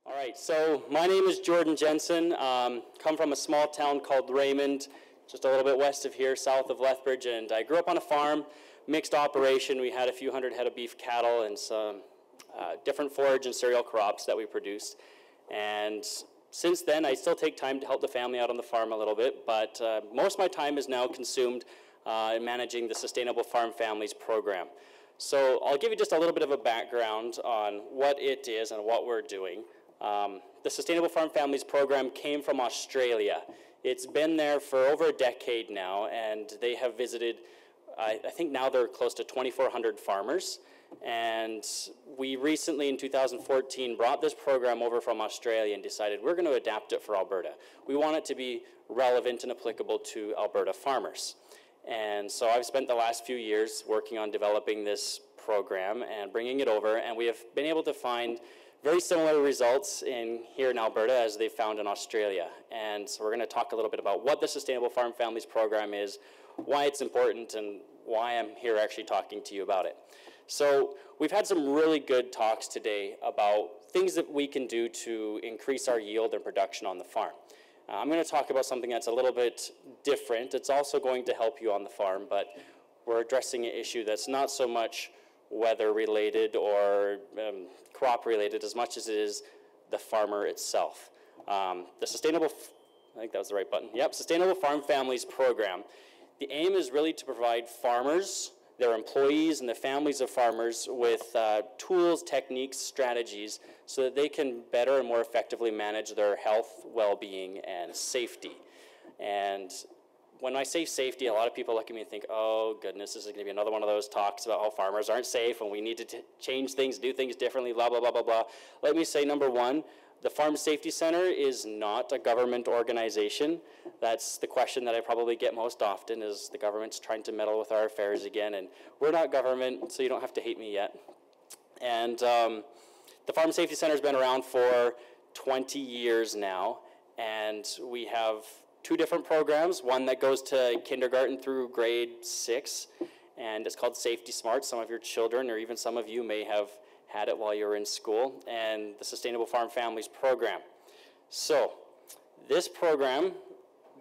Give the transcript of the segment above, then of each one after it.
All right, so my name is Jordan Jensen. Come from a small town called Raymond, just a little bit west of here, south of Lethbridge, and I grew up on a farm, mixed operation. We had a few hundred head of beef cattle and some different forage and cereal crops that we produced. And since then, I still take time to help the family out on the farm a little bit, but most of my time is now consumed in managing the Sustainable Farm Families program. So I'll give you just a little bit of a background on what it is and what we're doing. The Sustainable Farm Families program came from Australia. It's been there for over a decade now, and they have visited, I think now they're close to 2,400 farmers. And we recently, in 2014, brought this program over from Australia and decided we're going to adapt it for Alberta. We want it to be relevant and applicable to Alberta farmers. And so I've spent the last few years working on developing this program and bringing it over, and we have been able to find very similar results here in Alberta as they found in Australia. And so we're going to talk a little bit about what the Sustainable Farm Families program is, why it's important, and why I'm here actually talking to you about it. So we've had some really good talks today about things that we can do to increase our yield and production on the farm. I'm going to talk about something that's a little bit different. It's also going to help you on the farm, but we're addressing an issue that's not so much weather-related or crop-related as much as it is the farmer itself. The Sustainable, I think that was the right button. Yep, Sustainable Farm Families program. The aim is really to provide farmers, their employees, and the families of farmers with tools, techniques, strategies so that they can better and more effectively manage their health, well-being, and safety. And when I say safety, a lot of people look at me and think, oh goodness, this is going to be another one of those talks about how farmers aren't safe and we need to change things, do things differently, blah, blah, blah, blah, blah. Let me say, number one, the Farm Safety Center is not a government organization. That's the question that I probably get most often, is the government's trying to meddle with our affairs again, and we're not government, so you don't have to hate me yet. And the Farm Safety Center has been around for 20 years now, and we have two different programs, one that goes to kindergarten through grade 6, and it's called Safety Smart. Some of your children, or even some of you, may have had it while you were in school, and the Sustainable Farm Families program. So this program,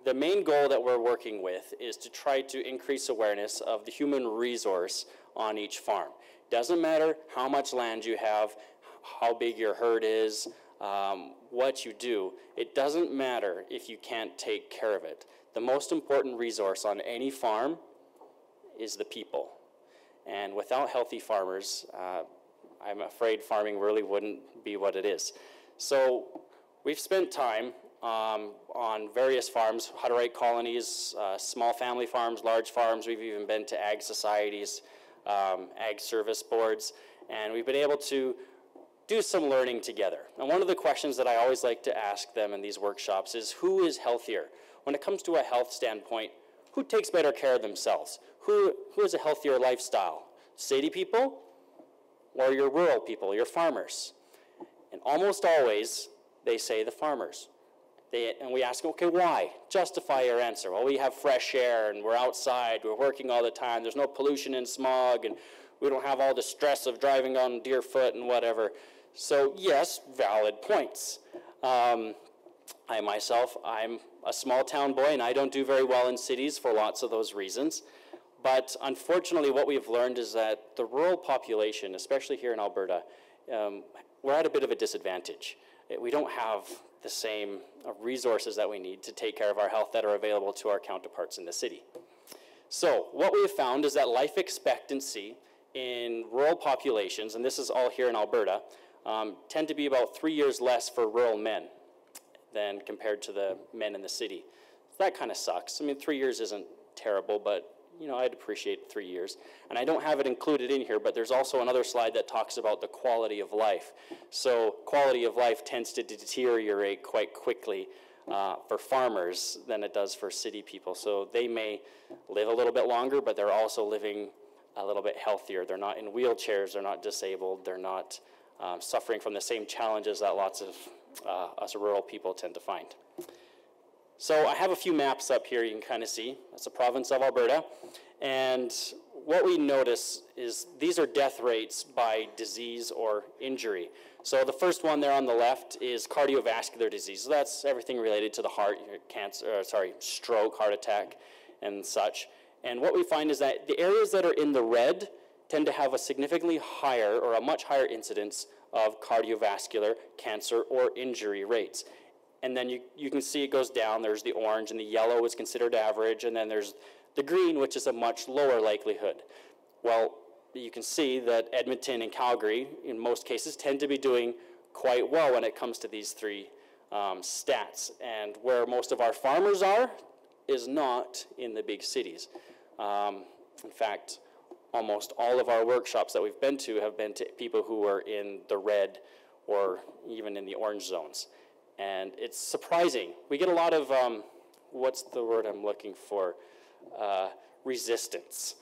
the main goal that we're working with is to try to increase awareness of the human resource on each farm. Doesn't matter how much land you have, how big your herd is, what you do. It doesn't matter if you can't take care of it. The most important resource on any farm is the people. And without healthy farmers, I'm afraid farming really wouldn't be what it is. So we've spent time on various farms, how-to-right colonies, small family farms, large farms. We've even been to ag societies, ag service boards, and we've been able to do some learning together. And one of the questions that I always like to ask them in these workshops is, who is healthier? When it comes to a health standpoint, who takes better care of themselves? Who has a healthier lifestyle? City people or your rural people, your farmers? And almost always, they say the farmers. And we ask, okay, why? Justify your answer. Well, we have fresh air, and we're outside, we're working all the time, there's no pollution and smog, and we don't have all the stress of driving on Deerfoot and whatever. So yes, valid points. I myself, I'm a small town boy, and I don't do very well in cities for lots of those reasons. But unfortunately, what we've learned is that the rural population, especially here in Alberta, we're at a bit of a disadvantage. We don't have the same resources that we need to take care of our health that are available to our counterparts in the city. So what we've found is that life expectancy in rural populations, and this is all here in Alberta, tend to be about 3 years less for rural men than compared to the men in the city. That kind of sucks. I mean, 3 years isn't terrible, but you know, I'd appreciate 3 years. And I don't have it included in here, but there's also another slide that talks about the quality of life. So quality of life tends to deteriorate quite quickly for farmers than it does for city people. So they may live a little bit longer, but they're also living a little bit healthier. They're not in wheelchairs, they're not disabled, they're not suffering from the same challenges that lots of us rural people tend to find. So I have a few maps up here you can kind of see. That's the province of Alberta. And what we notice is these are death rates by disease or injury. So the first one there on the left is cardiovascular disease. So that's everything related to the heart, stroke, heart attack, and such. And what we find is that the areas that are in the red tend to have a significantly higher or a much higher incidence of cardiovascular cancer or injury rates. And then you can see it goes down. There's the orange, and the yellow is considered average, and then there's the green, which is a much lower likelihood. Well, you can see that Edmonton and Calgary, in most cases, tend to be doing quite well when it comes to these three stats. And where most of our farmers are is not in the big cities. In fact, almost all of our workshops that we've been to have been to people who are in the red or even in the orange zones. And it's surprising. We get a lot of, what's the word I'm looking for? Resistance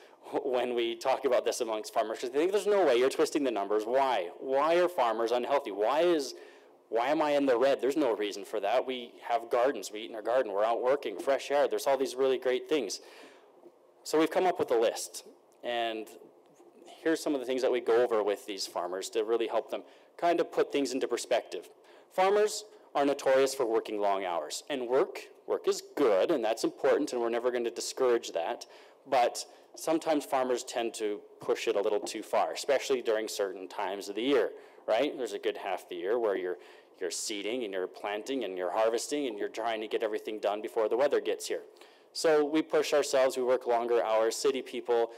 when we talk about this amongst farmers, because they think there's no way, you're twisting the numbers. Why? Why are farmers unhealthy? Why am I in the red? There's no reason for that. We have gardens. We eat in our garden. We're out working, fresh air. There's all these really great things. So we've come up with a list, and here's some of the things that we go over with these farmers to really help them kind of put things into perspective. Farmers are notorious for working long hours, and work is good, and that's important, and we're never going to discourage that, but sometimes farmers tend to push it a little too far, especially during certain times of the year, right? There's a good half the year where you're seeding and you're planting and you're harvesting and you're trying to get everything done before the weather gets here. So we push ourselves, we work longer hours. City people,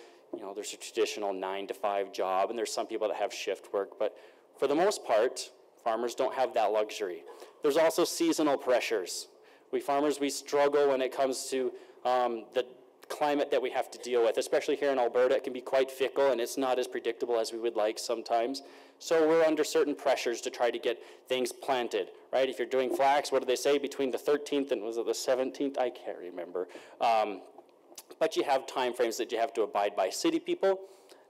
there's a traditional 9-to-5 job, and there's some people that have shift work, but for the most part, farmers don't have that luxury. There's also seasonal pressures. We farmers, we struggle when it comes to the climate that we have to deal with, especially here in Alberta. It can be quite fickle, and it's not as predictable as we would like sometimes. So we're under certain pressures to try to get things planted, right? If you're doing flax, what do they say? Between the 13th and was it the 17th? I can't remember. But you have time frames that you have to abide by. City people,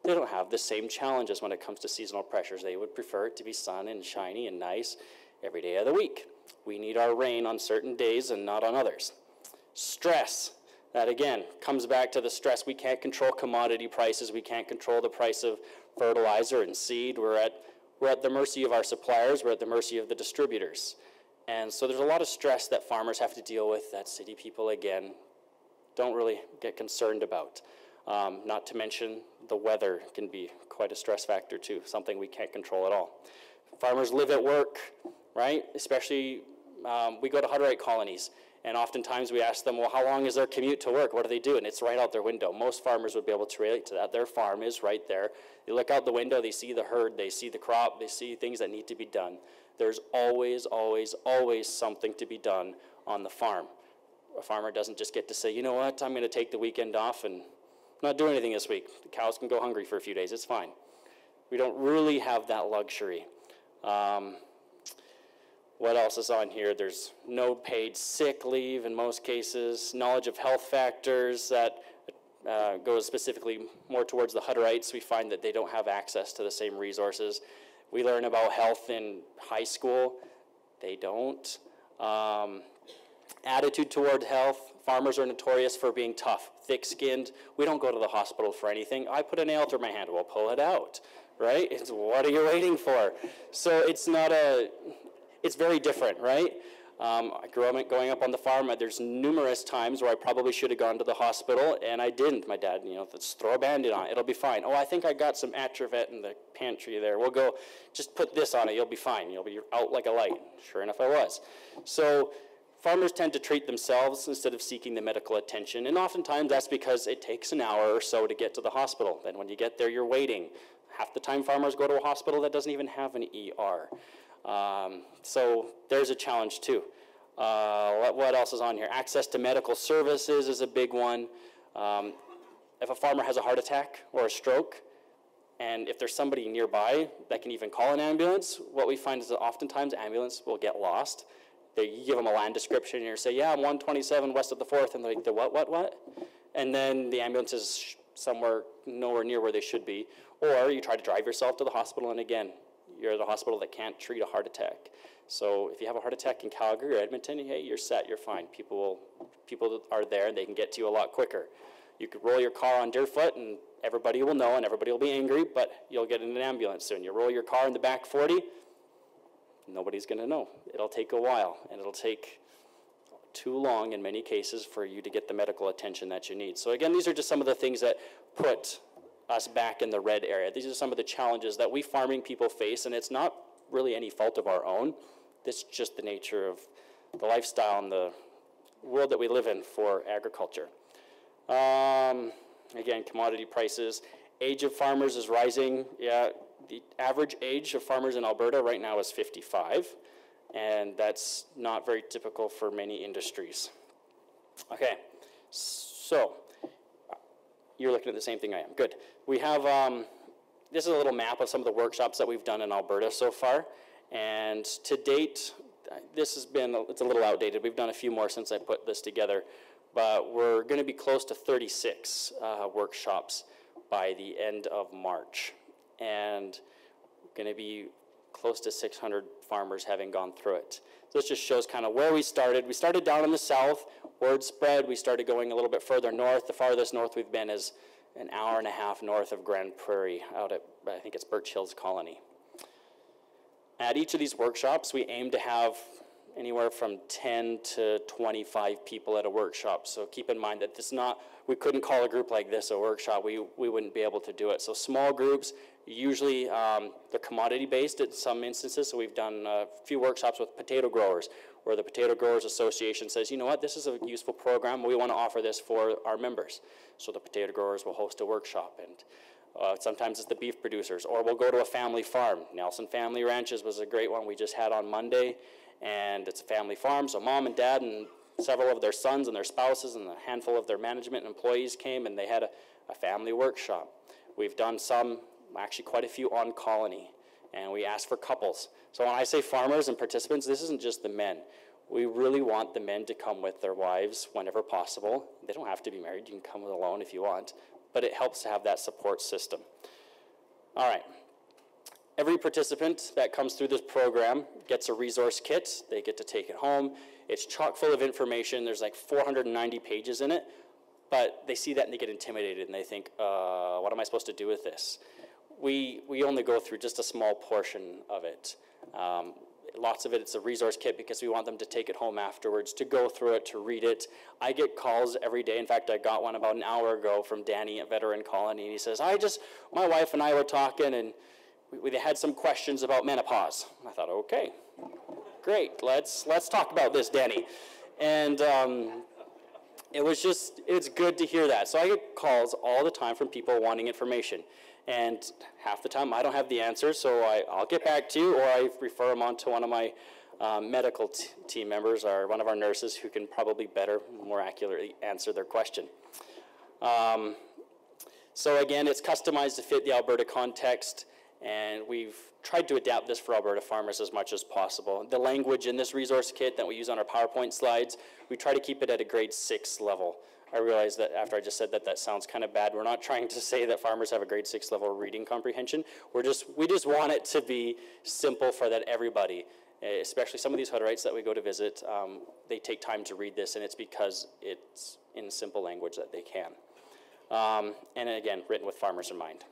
they don't have the same challenges when it comes to seasonal pressures. They would prefer it to be sun and shiny and nice every day of the week. We need our rain on certain days and not on others. Stress. That, again, comes back to the stress. We can't control commodity prices. We can't control the price of fertilizer and seed. We're at the mercy of our suppliers. We're at the mercy of the distributors. And so there's a lot of stress that farmers have to deal with that city people, again, don't really get concerned about. Not to mention the weather can be quite a stress factor, too, something we can't control at all. Farmers live at work, right? Especially, we go to Hutterite colonies. And oftentimes we ask them, well, how long is their commute to work? What do they do? And it's right out their window. Most farmers would be able to relate to that. Their farm is right there. They look out the window, they see the herd, they see the crop, they see things that need to be done. There's always, always, always something to be done on the farm. A farmer doesn't just get to say, you know what, I'm going to take the weekend off and not do anything this week. The cows can go hungry for a few days, it's fine. We don't really have that luxury. What else is on here? There's no paid sick leave in most cases. Knowledge of health factors that goes specifically more towards the Hutterites. We find that they don't have access to the same resources. We learn about health in high school. They don't. Attitude toward health. Farmers are notorious for being tough, thick-skinned. We don't go to the hospital for anything. I put a nail through my hand. We'll pull it out, right? It's, what are you waiting for? So it's very different, right? I grew up going up on the farm. There's numerous times where I probably should have gone to the hospital, and I didn't. My dad, let's throw a Band-Aid on it. It'll be fine. Oh, I think I got some Atrovent in the pantry there. We'll go, just put this on it. You'll be fine. You'll be out like a light. Sure enough, I was. So farmers tend to treat themselves instead of seeking the medical attention, and oftentimes that's because it takes an hour or so to get to the hospital. Then when you get there, you're waiting. Half the time farmers go to a hospital that doesn't even have an ER. So there's a challenge too. What else is on here? Access to medical services is a big one. If a farmer has a heart attack or a stroke, and if there's somebody nearby that can even call an ambulance, what we find is that oftentimes ambulance will get lost. You give them a land description and you say, yeah, I'm 127 west of the 4th, and they're like, what? And then the ambulance is nowhere near where they should be. Or you try to drive yourself to the hospital, and again, you're at a hospital that can't treat a heart attack. So if you have a heart attack in Calgary or Edmonton, hey, you're set, you're fine. People are there, and they can get to you a lot quicker. You could roll your car on Deerfoot and everybody will know and everybody will be angry, but you'll get in an ambulance soon. You roll your car in the back 40, nobody's going to know. It'll take a while, and it'll take too long in many cases for you to get the medical attention that you need. So again, these are just some of the things that put us back in the red area. These are some of the challenges that we farming people face, and it's not really any fault of our own. This is just the nature of the lifestyle and the world that we live in for agriculture. Again, commodity prices. Age of farmers is rising. Yeah, the average age of farmers in Alberta right now is 55, and that's not very typical for many industries. Okay, so you're looking at the same thing I am. Good. We have, this is a little map of some of the workshops that we've done in Alberta so far, and to date, this has been, it's a little outdated. We've done a few more since I put this together, but we're going to be close to 36 workshops by the end of March, and going to be close to 600 farmers having gone through it. So this just shows kind of where we started. We started down in the south, word spread, we started going a little bit further north. The farthest north we've been is an hour and a half north of Grand Prairie, out at, I think it's Birch Hills Colony. At each of these workshops, we aim to have anywhere from 10 to 25 people at a workshop. So keep in mind that this is not, we couldn't call a group like this a workshop. We wouldn't be able to do it. So small groups, usually they're commodity based in some instances. So we've done a few workshops with potato growers, where the Potato Growers Association says, you know what, this is a useful program. We want to offer this for our members. So the potato growers will host a workshop, and sometimes it's the beef producers, or we'll go to a family farm. Nelson Family Ranches was a great one we just had on Monday. And it's a family farm, so mom and dad and several of their sons and their spouses and a handful of their management employees came, and they had a family workshop. We've done some, actually quite a few on colony, and we asked for couples. So when I say farmers and participants, this isn't just the men. We really want the men to come with their wives whenever possible. They don't have to be married. You can come alone if you want, but it helps to have that support system. All right. Every participant that comes through this program gets a resource kit. They get to take it home. It's chock full of information. There's like 490 pages in it, but they see that and they get intimidated and they think, what am I supposed to do with this? We only go through just a small portion of it. Lots of it, it's a resource kit because we want them to take it home afterwards, to go through it, to read it. I get calls every day. In fact, I got one about an hour ago from Danny at Veteran Colony, and he says, my wife and I were talking, and we had some questions about menopause. I thought, okay, great, let's talk about this, Danny. And it's good to hear that. So I get calls all the time from people wanting information. And half the time I don't have the answers, so I'll get back to you, or I refer them on to one of my medical team members, or one of our nurses who can probably better, more accurately answer their question. So again, it's customized to fit the Alberta context. And we've tried to adapt this for Alberta farmers as much as possible. The language in this resource kit that we use on our PowerPoint slides, we try to keep it at a grade 6 level. I realize that after I just said that, that sounds kind of bad. We're not trying to say that farmers have a grade 6 level reading comprehension. We just want it to be simple for that everybody, especially some of these Hutterites that we go to visit, they take time to read this, and it's because it's in simple language that they can. And again, written with farmers in mind.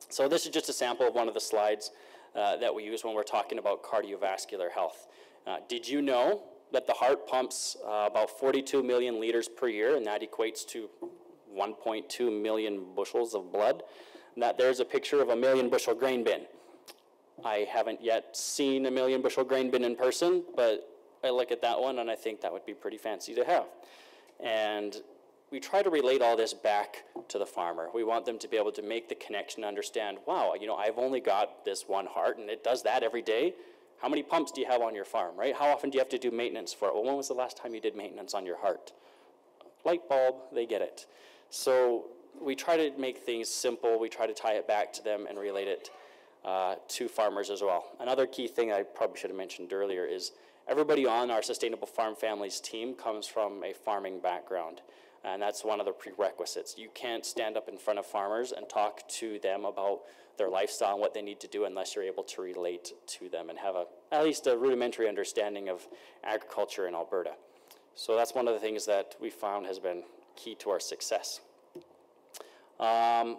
So this is just a sample of one of the slides that we use when we're talking about cardiovascular health. Did you know that the heart pumps about 42 million liters per year, and that equates to 1.2 million bushels of blood? And that there's a picture of a 1,000,000 bushel grain bin. I haven't yet seen a 1,000,000 bushel grain bin in person, but I look at that one and I think that would be pretty fancy to have. And we try to relate all this back to the farmer. We want them to be able to make the connection, understand, wow, I've only got this one heart and it does that every day. How many pumps do you have on your farm, right? How often do you have to do maintenance for it? Well, when was the last time you did maintenance on your heart? Light bulb, they get it. So we try to make things simple. We try to tie it back to them and relate it to farmers as well. Another key thing I probably should have mentioned earlier is everybody on our Sustainable Farm Families team comes from a farming background. And that's one of the prerequisites. You can't stand up in front of farmers and talk to them about their lifestyle and what they need to do unless you're able to relate to them and have at least a rudimentary understanding of agriculture in Alberta. So that's one of the things that we found has been key to our success.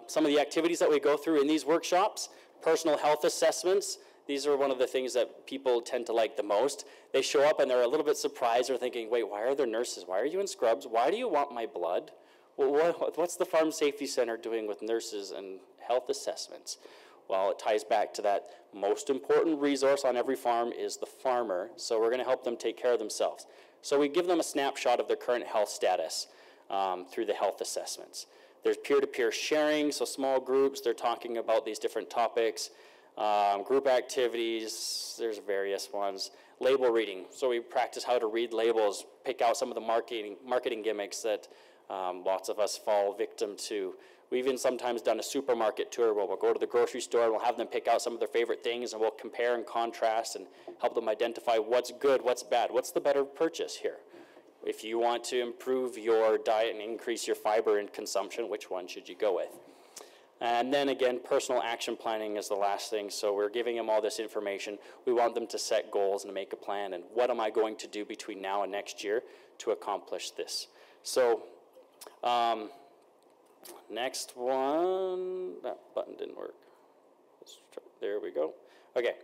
Some of the activities that we go through in these workshops, personal health assessments. These are one of the things that people tend to like the most. They show up and they're a little bit surprised. They're thinking, wait, why are there nurses? Why are you in scrubs? Why do you want my blood? Well, what's the Farm Safety Center doing with nurses and health assessments? Well, it ties back to that most important resource on every farm is the farmer. So we're going to help them take care of themselves. So we give them a snapshot of their current health status through the health assessments. There's peer-to-peer sharing, so small groups, they're talking about these different topics. Group activities, there's various ones. Label reading, so we practice how to read labels, pick out some of the marketing gimmicks that lots of us fall victim to. We've even sometimes done a supermarket tour where we'll go to the grocery store and we'll have them pick out some of their favorite things and we'll compare and contrast and help them identify what's good, what's bad, what's the better purchase here. If you want to improve your diet and increase your fiber in consumption, which one should you go with? And then again, personal action planning is the last thing. So we're giving them all this information. We want them to set goals and make a plan. And what am I going to do between now and next year to accomplish this? So next one, that button didn't work. There we go. Okay,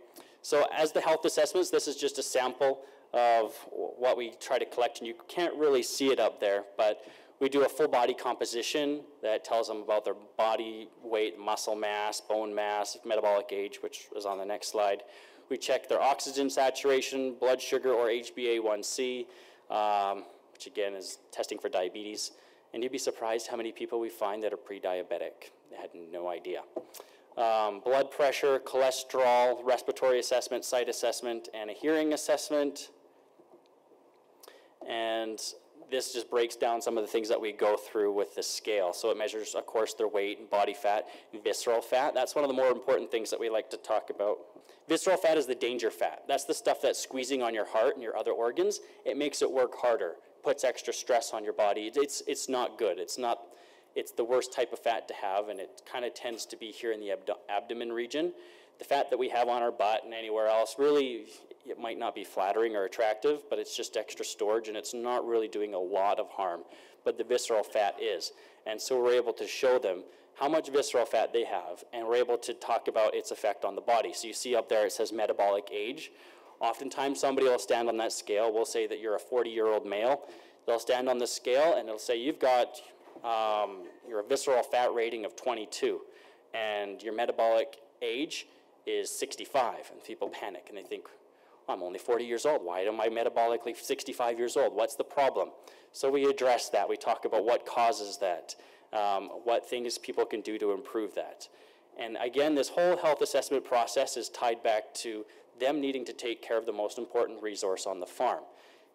so as the health assessments, this is just a sample of what we try to collect, and you can't really see it up there, but we do a full body composition that tells them about their body weight, muscle mass, bone mass, metabolic age, which is on the next slide. We check their oxygen saturation, blood sugar, or HbA1c, which again is testing for diabetes. And you'd be surprised how many people we find that are pre-diabetic. They had no idea. Blood pressure, cholesterol, respiratory assessment, sight assessment, and a hearing assessment. And this just breaks down some of the things that we go through with the scale. So it measures, of course, their weight and body fat, visceral fat. That's one of the more important things that we like to talk about. Visceral fat is the danger fat. That's the stuff that's squeezing on your heart and your other organs. It makes it work harder, puts extra stress on your body. It's not good. It's the worst type of fat to have, and it kind of tends to be here in the abdomen region. The fat that we have on our butt and anywhere else, really, it might not be flattering or attractive, but it's just extra storage, and it's not really doing a lot of harm. But the visceral fat is. And so we're able to show them how much visceral fat they have, and we're able to talk about its effect on the body. So you see up there it says metabolic age. Oftentimes somebody will stand on that scale. We'll say that you're a 40-year-old male. They'll stand on the scale, and they'll say you've got your visceral fat rating of 22, and your metabolic age is 65, and people panic, and they think, I'm only 40 years old. Why am I metabolically 65 years old? What's the problem? So we address that. We talk about what causes that, what things people can do to improve that. And again, this whole health assessment process is tied back to them needing to take care of the most important resource on the farm.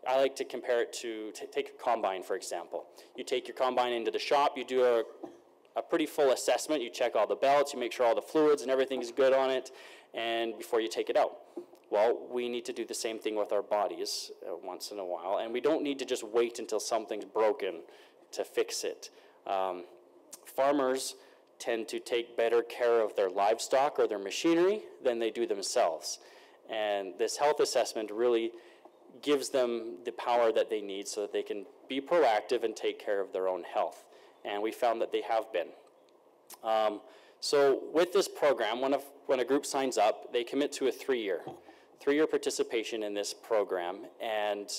I like to compare it to take a combine, for example. You take your combine into the shop, you do a pretty full assessment, you check all the belts, you make sure all the fluids and everything is good on it, and before you take it out. Well, we need to do the same thing with our bodies once in a while, and we don't need to just wait until something's broken to fix it. Farmers tend to take better care of their livestock or their machinery than they do themselves. And this health assessment really gives them the power that they need so that they can be proactive and take care of their own health. And we found that they have been. So with this program, when a group signs up, they commit to a three-year participation in this program, and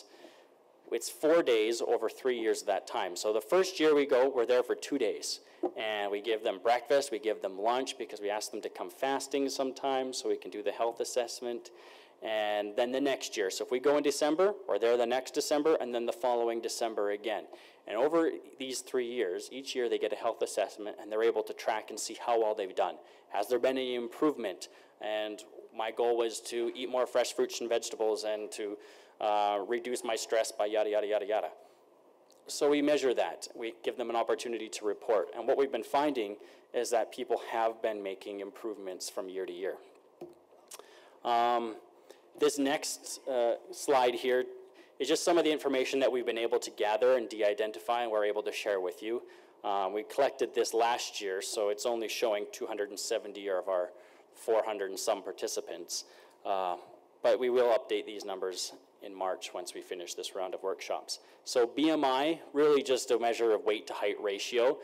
it's 4 days over 3 years of that time. So the first year we're there for 2 days, and we give them breakfast, we give them lunch, because we ask them to come fasting sometimes so we can do the health assessment. And then the next year, so if we go in December, we're there the next December, and then the following December again. And over these 3 years, each year they get a health assessment, and they're able to track and see how well they've done. Has there been any improvement? And my goal was to eat more fresh fruits and vegetables and to reduce my stress by yada, yada, yada, yada. So we measure that. We give them an opportunity to report. And what we've been finding is that people have been making improvements from year to year. This next slide here is just some of the information that we've been able to gather and de-identify, and we're able to share with you. We collected this last year, so it's only showing 270 of our 400 and some participants. But we will update these numbers in March once we finish this round of workshops. So BMI, really just a measure of weight to height ratio.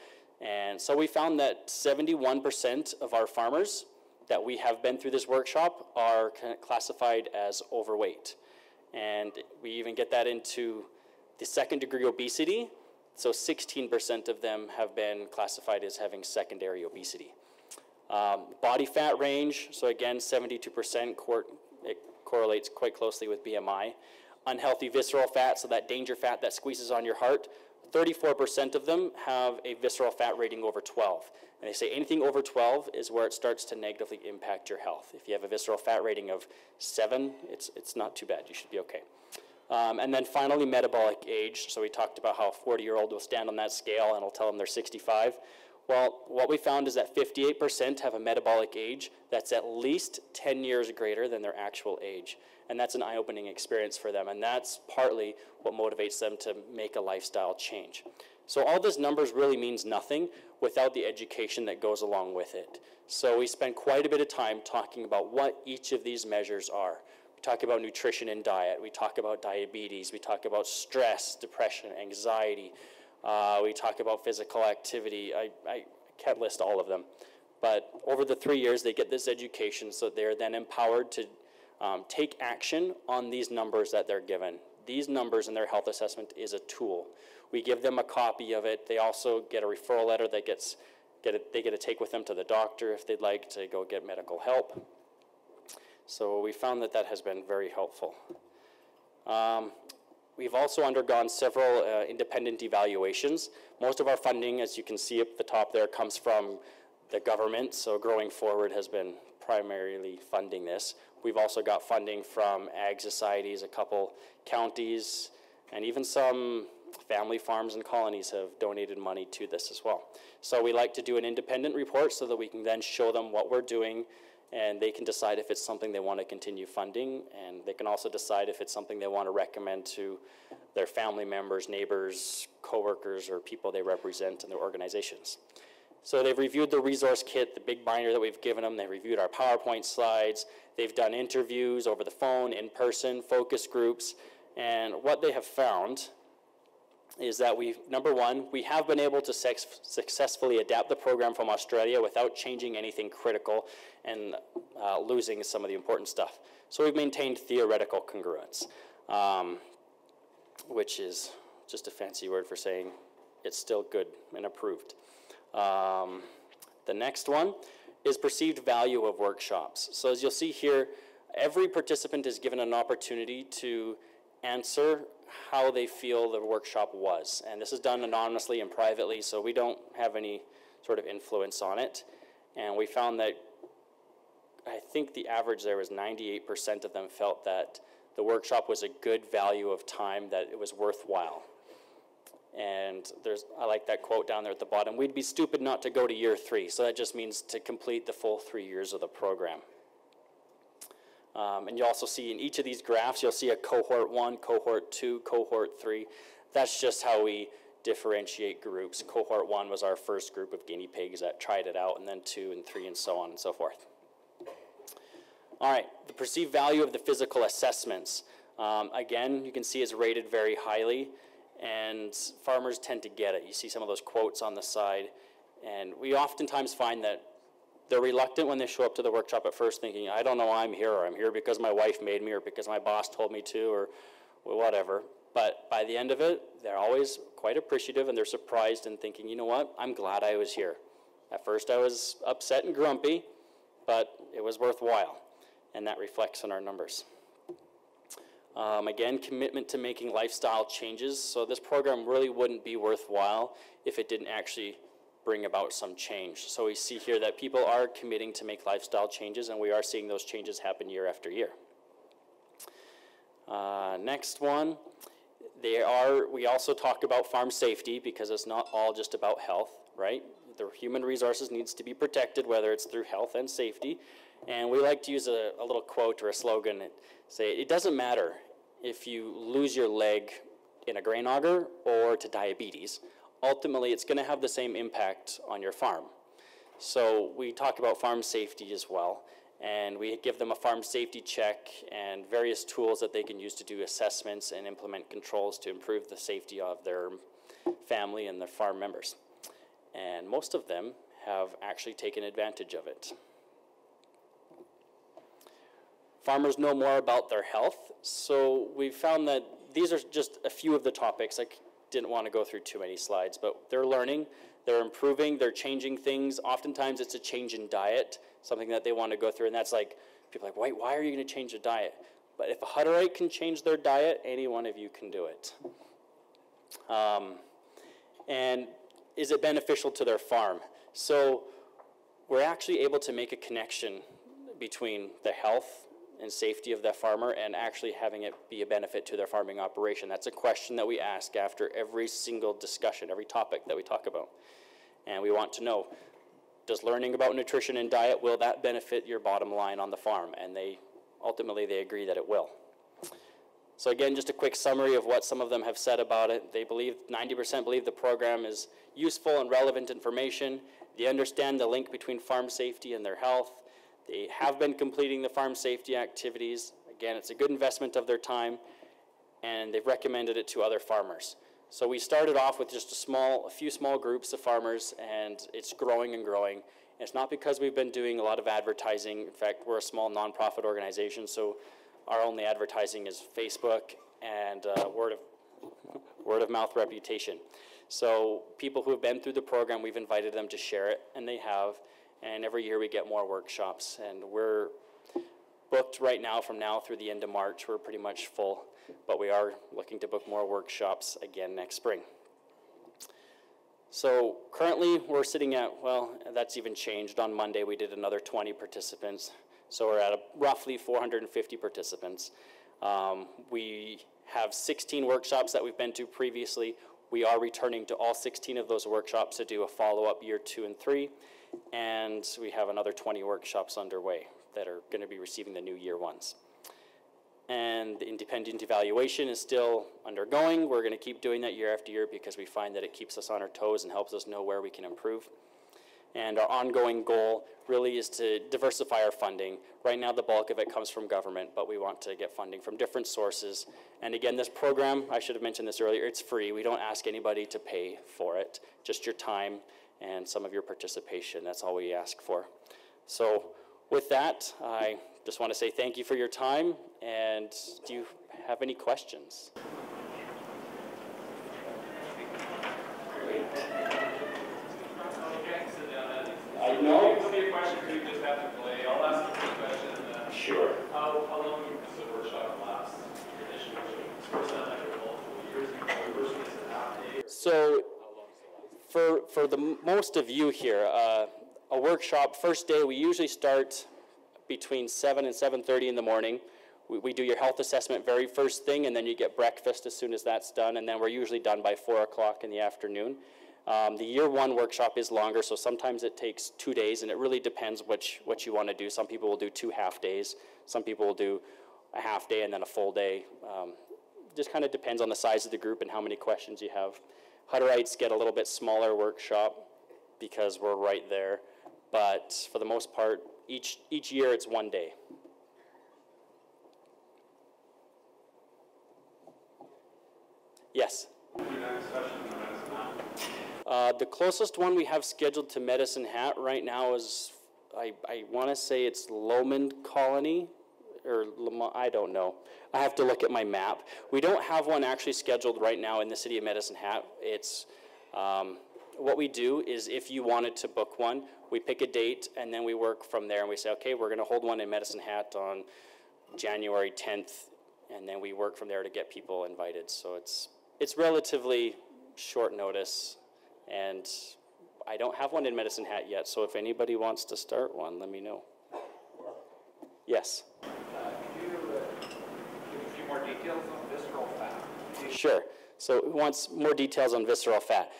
And so we found that 71% of our farmers that we have been through this workshop are classified as overweight. And we even get that into the second-degree obesity. So 16% of them have been classified as having secondary obesity. Body fat range, so again, 72%, it correlates quite closely with BMI. Unhealthy visceral fat, so that danger fat that squeezes on your heart, 34% of them have a visceral fat rating over 12. And they say anything over 12 is where it starts to negatively impact your health. If you have a visceral fat rating of 7, it's not too bad. You should be okay. And then finally, metabolic age. So we talked about how a 40-year-old will stand on that scale and it'll tell them they're 65. Well, what we found is that 58% have a metabolic age that's at least 10 years greater than their actual age. And that's an eye-opening experience for them. And that's partly what motivates them to make a lifestyle change. So all this numbers really means nothing without the education that goes along with it. So we spend quite a bit of time talking about what each of these measures are. We talk about nutrition and diet. We talk about diabetes. We talk about stress, depression, anxiety. We talk about physical activity. I can't list all of them. But over the 3 years, they get this education, so they're then empowered to take action on these numbers that they're given. These numbers in their health assessment is a tool. We give them a copy of it. They also get a referral letter that they get to take with them to the doctor if they'd like to go get medical help. So we found that that has been very helpful. We've also undergone several independent evaluations. Most of our funding, as you can see up the top there, comes from the government, so Growing Forward has been primarily funding this. We've also got funding from ag societies, a couple counties, and even some family farms and colonies have donated money to this as well. So we like to do an independent report so that we can then show them what we're doing, and they can decide if it's something they want to continue funding, and they can also decide if it's something they want to recommend to their family members, neighbors, coworkers, or people they represent in their organizations. So they've reviewed the resource kit, the big binder that we've given them. They've reviewed our PowerPoint slides. They've done interviews over the phone, in person, focus groups. And what they have found is that number one, we have been able to successfully adapt the program from Australia without changing anything critical and losing some of the important stuff. So we've maintained theoretical congruence, which is just a fancy word for saying it's still good and approved. The next one is perceived value of workshops. So as you'll see here, every participant is given an opportunity to answer how they feel the workshop was. And this is done anonymously and privately, so we don't have any sort of influence on it. And we found that I think the average there was 98% of them felt that the workshop was a good value of time, that it was worthwhile. And I like that quote down there at the bottom, we'd be stupid not to go to year 3. So that just means to complete the full 3 years of the program. And you also see in each of these graphs, you'll see a cohort 1, cohort 2, cohort 3. That's just how we differentiate groups. Cohort 1 was our first group of guinea pigs that tried it out, and then 2 and 3 and so on and so forth. All right, the perceived value of the physical assessments. Again, you can see it's rated very highly, and farmers tend to get it. You see some of those quotes on the side, and we oftentimes find that they're reluctant when they show up to the workshop at first thinking, I don't know why I'm here, or I'm here because my wife made me, or because my boss told me to, or whatever. But by the end of it, they're always quite appreciative, and they're surprised and thinking, you know what, I'm glad I was here. At first I was upset and grumpy, but it was worthwhile, and that reflects in our numbers. Again, commitment to making lifestyle changes. So this program really wouldn't be worthwhile if it didn't actually bring about some change. So we see here that people are committing to make lifestyle changes, and we are seeing those changes happen year after year. Next one, we also talk about farm safety, because it's not all just about health, right? The human resources needs to be protected, whether it's through health and safety. And we like to use a little quote or a slogan and say, it doesn't matter if you lose your leg in a grain auger or to diabetes. Ultimately, it's going to have the same impact on your farm. So we talk about farm safety as well, and we give them a farm safety check and various tools that they can use to do assessments and implement controls to improve the safety of their family and their farm members. and most of them have actually taken advantage of it. Farmers know more about their health, so we found that these are just a few of the topics. I didn't want to go through too many slides, but they're learning, they're improving, they're changing things. Oftentimes it's a change in diet, something that they want to go through, and that's like, people are like, wait, why are you going to change the diet? But if a Hutterite can change their diet, any one of you can do it. And is it beneficial to their farm? So we're actually able to make a connection between the health and safety of the farmer and actually having it be a benefit to their farming operation. That's a question that we ask after every single discussion, every topic that we talk about. And we want to know, does learning about nutrition and diet, will that benefit your bottom line on the farm? And ultimately they agree that it will. So again, just a quick summary of what some of them have said about it. They believe, 90% believe the program is useful and relevant information. They understand the link between farm safety and their health. They have been completing the farm safety activities. Again, it's a good investment of their time, and they've recommended it to other farmers. So we started off with just a few small groups of farmers, and it's growing and growing. And it's not because we've been doing a lot of advertising. In fact, we're a small nonprofit organization, so our only advertising is Facebook and word of mouth reputation. So people who have been through the program, we've invited them to share it, and they have. And every year we get more workshops, and we're booked right now from now through the end of March. We're pretty much full, but we are looking to book more workshops again next spring. So currently we're sitting at, well, that's even changed. On Monday we did another 20 participants. So we're at roughly 450 participants. We have 16 workshops that we've been to previously. We are returning to all 16 of those workshops to do a follow-up year 2 and 3. And we have another 20 workshops underway that are going to be receiving the new year 1s. And the independent evaluation is still undergoing. We're going to keep doing that year after year because we find that it keeps us on our toes and helps us know where we can improve. And our ongoing goal really is to diversify our funding. Right now the bulk of it comes from government, but we want to get funding from different sources. And again, this program, I should have mentioned this earlier, it's free. We don't ask anybody to pay for it, just your time and some of your participation. That's all we ask for. So with that, I just want to say thank you for your time, and do you have any questions? I know. If there'll be a question, you just have to play. I'll ask you a question. Sure. How long does the workshop last? So for the most of you here, a workshop, first day, we usually start between 7 and 7:30 in the morning. We do your health assessment very first thing, and then you get breakfast as soon as that's done, and then we're usually done by 4 o'clock in the afternoon. The year 1 workshop is longer, so sometimes it takes 2 days, and it really depends what you want to do. Some people will do 2 half days. Some people will do a half day and then a full day. Just kind of depends on the size of the group and how many questions you have. Hutterites get a little bit smaller workshop because we're right there, but for the most part, each year it's 1 day. Yes? The closest one we have scheduled to Medicine Hat right now is, I want to say it's Lomond Colony, or I don't know. I have to look at my map. We don't have one actually scheduled right now in the city of Medicine Hat. It's, what we do is if you wanted to book one, we pick a date and then we work from there and we say, okay, we're going to hold one in Medicine Hat on January 10th, and then we work from there to get people invited. So it's relatively short notice, and I don't have one in Medicine Hat yet, so if anybody wants to start one, let me know. Yes? Can you give a few more details on visceral fat? Sure. So who wants more details on visceral fat?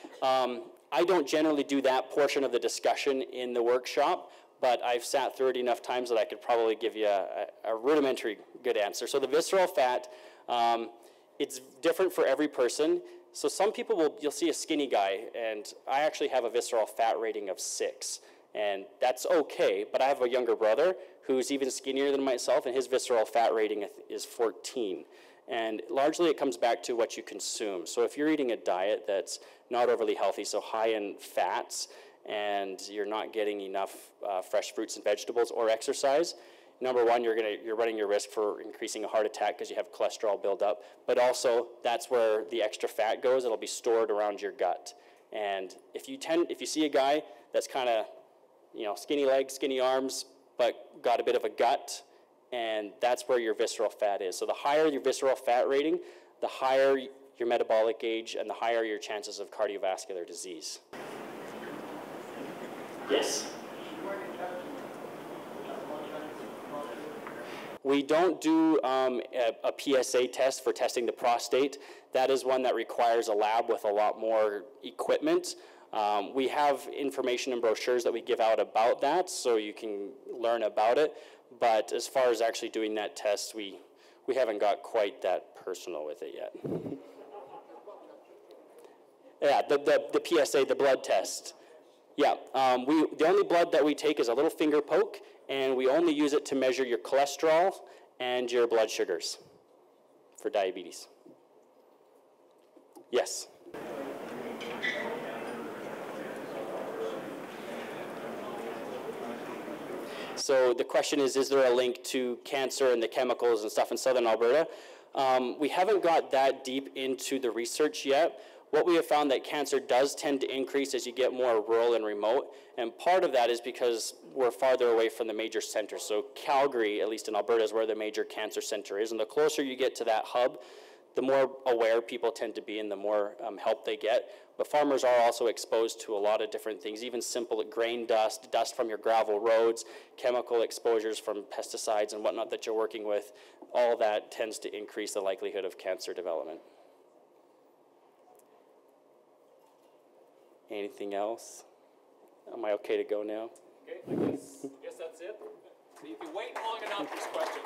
I don't generally do that portion of the discussion in the workshop, but I've sat through it enough times that I could probably give you a rudimentary good answer. So the visceral fat, it's different for every person. So some people you'll see a skinny guy, and I actually have a visceral fat rating of 6, and that's okay, but I have a younger brother who's even skinnier than myself, and his visceral fat rating is 14. And largely it comes back to what you consume. So if you're eating a diet that's not overly healthy, so high in fats, and you're not getting enough fresh fruits and vegetables or exercise, number one, you're running your risk for increasing a heart attack because you have cholesterol buildup, but also that's where the extra fat goes. It'll be stored around your gut. And if you see a guy that's kind of, skinny legs, skinny arms, but got a bit of a gut, and that's where your visceral fat is. So the higher your visceral fat rating, the higher your metabolic age and the higher your chances of cardiovascular disease. Yes? We don't do a PSA test for testing the prostate. That is one that requires a lab with a lot more equipment. We have information and brochures that we give out about that, so you can learn about it. But as far as actually doing that test, we haven't got quite that personal with it yet. Yeah, the PSA, the blood test. Yeah, the only blood that we take is a little finger poke, and we only use it to measure your cholesterol and your blood sugars for diabetes. Yes? So the question is there a link to cancer and the chemicals and stuff in southern Alberta? We haven't got that deep into the research yet. What we have found that cancer does tend to increase as you get more rural and remote, and part of that is because we're farther away from the major centers. So Calgary, at least in Alberta, is where the major cancer center is, and the closer you get to that hub, the more aware people tend to be and the more help they get. But farmers are also exposed to a lot of different things, even simple grain dust, dust from your gravel roads, chemical exposures from pesticides and whatnot that you're working with. All that tends to increase the likelihood of cancer development. Anything else? Am I okay to go now? Okay, I guess that's it. If you wait long enough, there's questions.